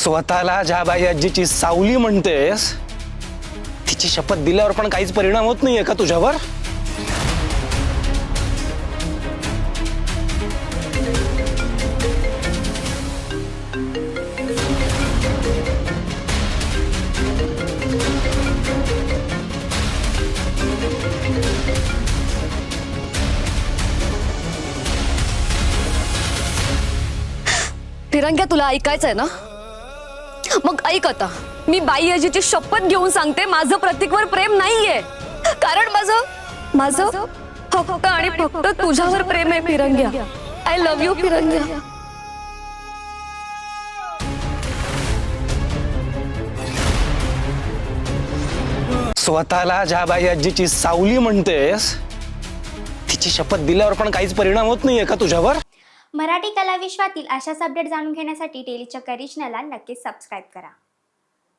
स्वतःला ज्या बाई आजीची सावली म्हणतेस तिची शपथ दिल्यावर पण काहीच परिणाम होत नाहीये का तुझ्यावर? फिरंग्या, तुला ऐकायचंय ना? मग ऐक आता. मी बाई आजीची शपथ घेऊन सांगते, माझं प्रतीकवर प्रेम नाहीये. कारण माझं फक्त आणि फक्त तुझ्यावर प्रेम आहे फिरंग्या. आय लव्ह यू फिरंग्या. स्वतःला ज्या बाई आजीची सावली म्हणतेस तिची शपथ दिल्यावर पण काहीच परिणाम होत नाहीये का तुझ्यावर? मराठी कला विश्वातील अशाच अपडेट जाणून घेण्यासाठी डेली चक्कर रिजनला नक्कीच सबस्क्राईब करा.